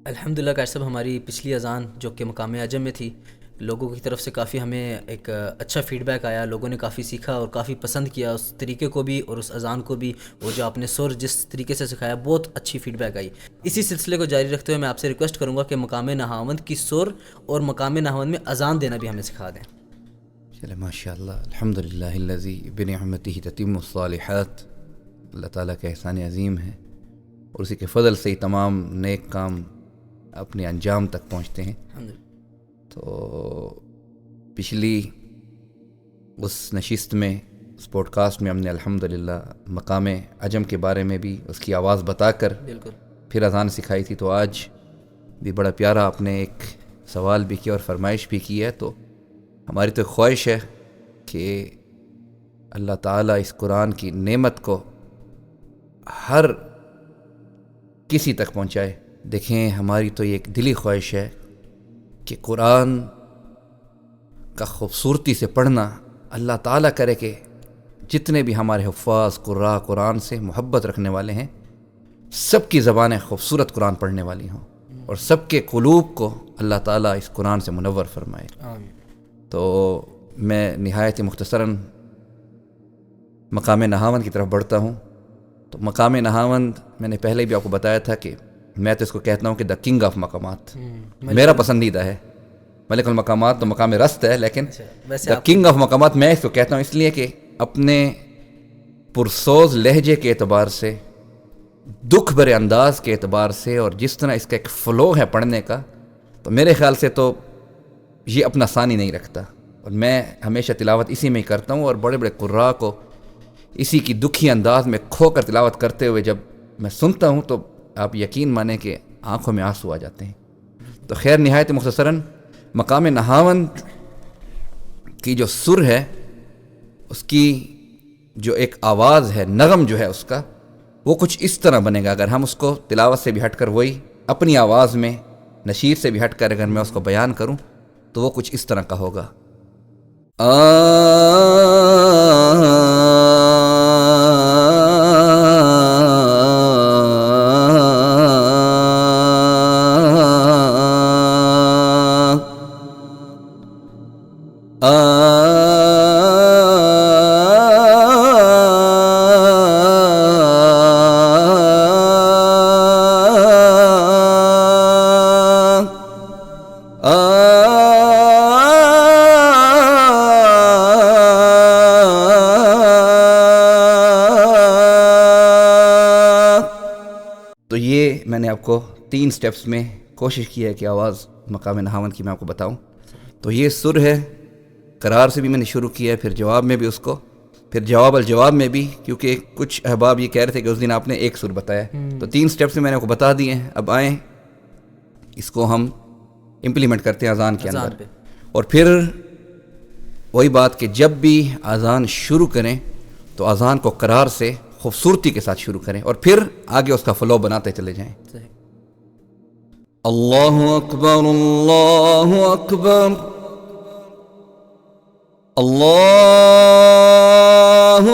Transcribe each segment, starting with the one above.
الحمدللہ کاشف صاحب، ہماری پچھلی اذان جو کہ مقام عجم میں تھی، لوگوں کی طرف سے کافی ہمیں ایک اچھا فیڈ بیک آیا، لوگوں نے کافی سیکھا اور کافی پسند کیا اس طریقے کو بھی اور اس اذان کو بھی، وہ جو آپ نے سر جس طریقے سے سکھایا بہت اچھی فیڈ بیک آئی۔ اسی سلسلے کو جاری رکھتے ہوئے میں آپ سے ریکویسٹ کروں گا کہ مقام نہاوند کی سر اور مقام نہاوند میں اذان دینا بھی ہمیں سکھا دیں۔ چلے ماشاء اللہ، الحمدللہ الذی بنعمتہ تتم الصالحات، اللہ تعالیٰ کا احسان عظیم ہے اور اسی کے فضل سے ہی تمام نیک کام اپنے انجام تک پہنچتے ہیں۔ تو پچھلی اس نشست میں، اس پوڈ کاسٹ میں ہم نے الحمدللہ مقام عجم کے بارے میں بھی اس کی آواز بتا کر بالکل پھر اذان سکھائی تھی، تو آج بھی بڑا پیارا آپ نے ایک سوال بھی کیا اور فرمائش بھی کی ہے۔ تو ہماری تو خواہش ہے کہ اللہ تعالیٰ اس قرآن کی نعمت کو ہر کسی تک پہنچائے۔ دیکھیں، ہماری تو یہ ایک دلی خواہش ہے کہ قرآن کا خوبصورتی سے پڑھنا، اللہ تعالیٰ کرے کہ جتنے بھی ہمارے حفاظ قراء قرآن سے محبت رکھنے والے ہیں، سب کی زبانیں خوبصورت قرآن پڑھنے والی ہوں اور سب کے قلوب کو اللہ تعالیٰ اس قرآن سے منور فرمائے۔ آمین۔ تو میں نہایت مختصراً مقام نہاوند کی طرف بڑھتا ہوں۔ تو مقام نہاوند میں نے پہلے بھی آپ کو بتایا تھا کہ میں تو اس کو کہتا ہوں کہ دا کنگ آف مقامات، میرا پسندیدہ ہے۔ ملک المقامات تو مقام رست ہے، لیکن دا کنگ آف مقامات میں اس کو کہتا ہوں اس لیے کہ اپنے پرسوز لہجے کے اعتبار سے، دکھ بھرے انداز کے اعتبار سے، اور جس طرح اس کا ایک فلو ہے پڑھنے کا، تو میرے خیال سے تو یہ اپنا ثانی نہیں رکھتا، اور میں ہمیشہ تلاوت اسی میں ہی کرتا ہوں، اور بڑے بڑے قراء کو اسی کی دکھی انداز میں کھو کر تلاوت کرتے ہوئے جب میں سنتا ہوں تو آپ یقین مانیں کہ آنکھوں میں آنسو آ جاتے ہیں۔ تو خیر، نہایت مختصراً مقام نہاوند کی جو سر ہے، اس کی جو ایک آواز ہے، نغم جو ہے اس کا، وہ کچھ اس طرح بنے گا۔ اگر ہم اس کو تلاوت سے بھی ہٹ کر وہی اپنی آواز میں نشید سے بھی ہٹ کر اگر میں اس کو بیان کروں تو وہ کچھ اس طرح کا ہوگا۔ تو یہ میں نے آپ کو 3 سٹیپس میں کوشش کی ہے کہ آواز مقام نہاوند کی میں آپ کو بتاؤں۔ تو یہ سر ہے، قرار سے بھی میں نے شروع کیا ہے، پھر جواب میں بھی اس کو، پھر جواب الجواب میں بھی، کیونکہ کچھ احباب یہ کہہ رہے تھے کہ اس دن آپ نے ایک سر بتایا، تو 3 سٹیپس میں نے آپ کو بتا دیے ہیں۔ اب آئیں اس کو ہم امپلیمنٹ کرتے ہیں اذان کے اندر، اور پھر وہی بات کہ جب بھی اذان شروع کریں تو اذان کو قرار سے خوبصورتی کے ساتھ شروع کریں، اور پھر آگے اس کا فلو بناتے چلے جائیں۔ اللہ اکبر، اللہ اکبر، اللہ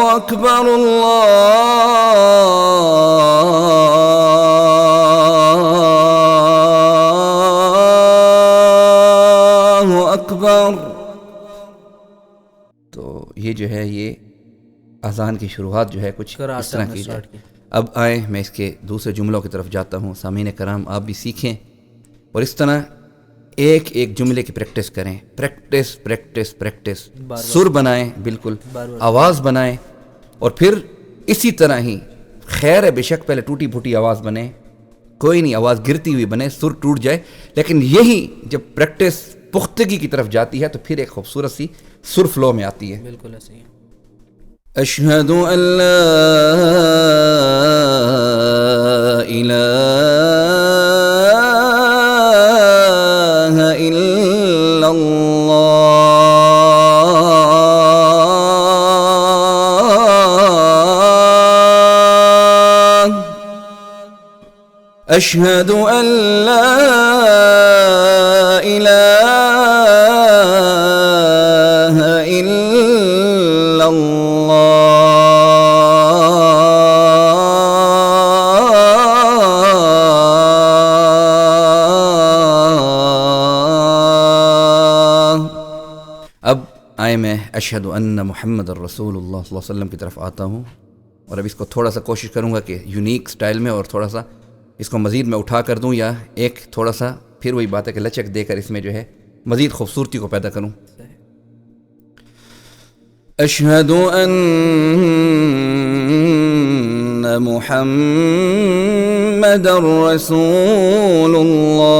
اکبر، اللہ اکبر۔ تو یہ جو ہے، یہ اذان کی شروعات جو ہے کچھ اس طرح کی جائے۔ اب آئیں میں اس کے دوسرے جملوں کی طرف جاتا ہوں۔ سامعین کرام، آپ بھی سیکھیں اور اس طرح ایک ایک جملے کی پریکٹس کریں۔ پریکٹس پریکٹس پریکٹس، سر بنائیں، بالکل آواز بنائیں، اور پھر اسی طرح ہی، خیر ہے بے شک پہلے ٹوٹی پھوٹی آواز بنے، کوئی نہیں، آواز گرتی ہوئی بنے، سر ٹوٹ جائے، لیکن یہی جب پریکٹس پختگی کی طرف جاتی ہے تو پھر ایک خوبصورت سی سر فلو میں آتی ہے۔ بالکل ایسے ہی۔ اشہد ان لا الہ الا اللہ، اشہد ان لا الہ الا اللہ، آئے میں اشہد ان محمد الرسول اللہ صلی اللہ علیہ وسلم کی طرف آتا ہوں، اور اب اس کو تھوڑا سا کوشش کروں گا کہ یونیک سٹائل میں اور تھوڑا سا اس کو مزید میں اٹھا کر دوں، یا ایک تھوڑا سا پھر وہی بات ہے کہ لچک دے کر اس میں جو ہے مزید خوبصورتی کو پیدا کروں. اشہد ان محمد رسول اللہ،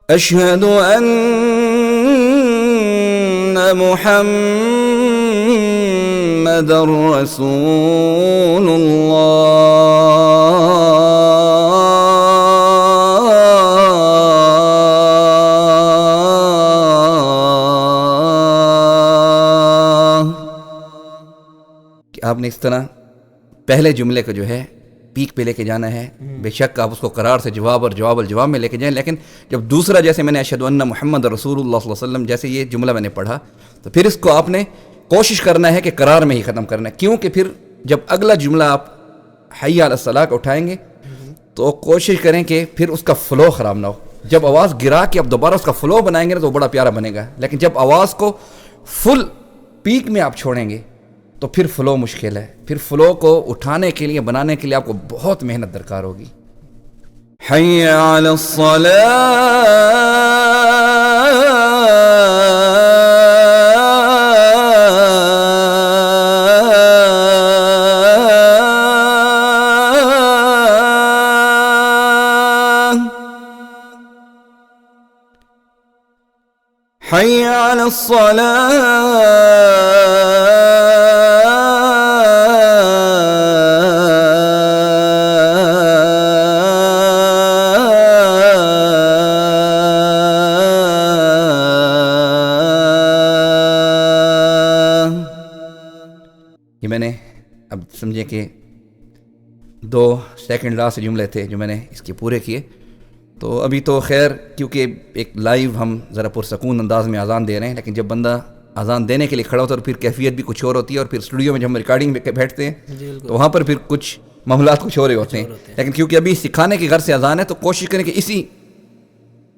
اشہد ان محمد رسول اللہ. کہ آپ نے اس طرح پہلے جملے کو جو ہے پیک پہ لے کے جانا ہے. بے شک آپ اس کو قرار سے جواب اور جواب الجواب میں لے کے جائیں، لیکن جب دوسرا جیسے میں نے اشہد ان محمد رسول اللہ صلی اللہ علیہ وسلم جیسے یہ جملہ میں نے پڑھا، تو پھر اس کو آپ نے کوشش کرنا ہے کہ قرار میں ہی ختم کرنا ہے، کیونکہ پھر جب اگلا جملہ آپ حی علی الصلاۃ کو اٹھائیں گے تو کوشش کریں کہ پھر اس کا فلو خراب نہ ہو. جب آواز گرا کے اب دوبارہ اس کا فلو بنائیں گے نا تو بڑا پیارا بنے گا، لیکن جب آواز کو فل پیک میں آپ چھوڑیں گے تو پھر فلو مشکل ہے. پھر فلو کو اٹھانے کے لیے بنانے کے لیے آپ کو بہت محنت درکار ہوگی. حی علی الصلاۃ، حی علی یہ میں نے اب سمجھے کہ 2 سیکنڈ لاسٹ جملے تھے جو میں نے اس کے پورے کیے. تو ابھی تو خیر کیونکہ ایک لائیو ہم ذرا پرسکون انداز میں اذان دے رہے ہیں، لیکن جب بندہ اذان دینے کے لیے کھڑا ہوتا ہے اور پھر کیفیت بھی کچھ اور ہوتی ہے، اور پھر اسٹوڈیو میں جب ہم ریکارڈنگ میں بیٹھتے ہیں تو وہاں پر پھر کچھ معاملات کچھ اور ہوتے ہیں. لیکن کیونکہ ابھی سکھانے کی غرض سے اذان ہے تو کوشش کریں کہ اسی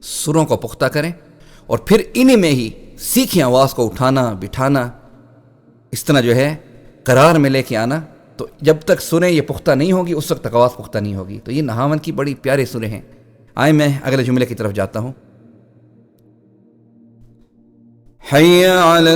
سروں کو پختہ کریں اور پھر انہیں میں ہی سیکھیں آواز کو اٹھانا بٹھانا، اس طرح جو ہے قرار میں لے کے آنا. تو جب تک سریں یہ پختہ نہیں ہوگی اس وقت تک آواز پختہ نہیں ہوگی. تو یہ نہاون کی بڑی پیارے سریں ہیں. آئے میں اگلے جملے کی طرف جاتا ہوں. حی علی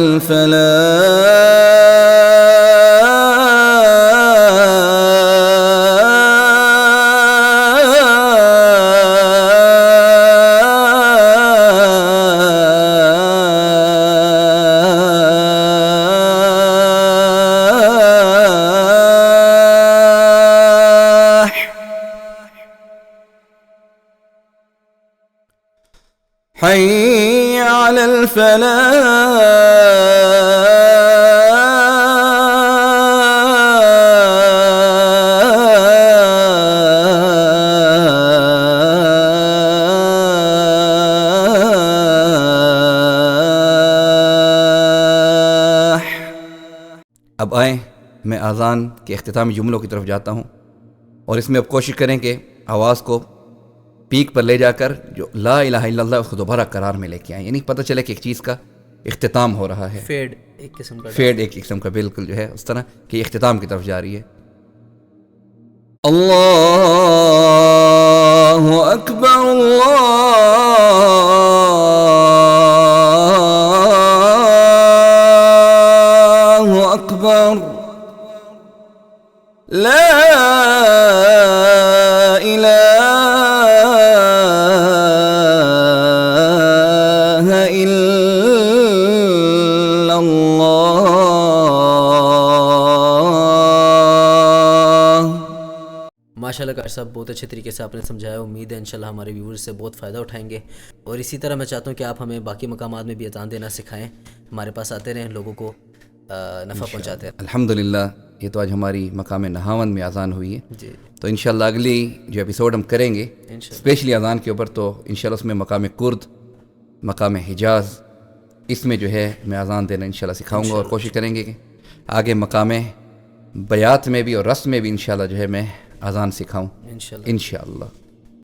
حی علی الفلاح. اب آئیں میں اذان کے اختتامی جملوں کی طرف جاتا ہوں، اور اس میں اب کوشش کریں کہ آواز کو پیک پر لے جا کر جو لا الہ الا اللہ اس کو دوبارہ قرار میں لے کے آئیں، یعنی پتہ چلے کہ ایک چیز کا اختتام ہو رہا ہے. فیڈ ایک قسم کا، فیڈ ایک قسم کا بالکل جو ہے اس طرح کہ یہ اختتام کی طرف جا رہی ہے. اللہ اکبر اللہ اکبر لا الہ الا اللہ. ماشاءاللہ قاری صاحب بہت اچھے طریقے سے آپ نے سمجھایا. امید ہے انشاءاللہ ہمارے ویورز سے بہت فائدہ اٹھائیں گے. اور اسی طرح میں چاہتا ہوں کہ آپ ہمیں باقی مقامات میں بھی اذان دینا سکھائیں، ہمارے پاس آتے رہیں، لوگوں کو نفع پہنچاتے ہیں. الحمدللہ یہ تو آج ہماری مقام نہاون میں اذان ہوئی ہے. جی تو انشاءاللہ اگلی جو ایپیسوڈ ہم کریں گے اسپیشلی اذان کے اوپر، تو انشاءاللہ اس میں مقام کرد، مقام حجاز، اس میں جو ہے میں اذان دینا انشاءاللہ سکھاؤں گا، اور کوشش کریں گے کہ آگے مقام بیات میں بھی اور رسم میں بھی انشاءاللہ جو ہے میں اذان سکھاؤں انشاءاللہ. انشاءاللہ.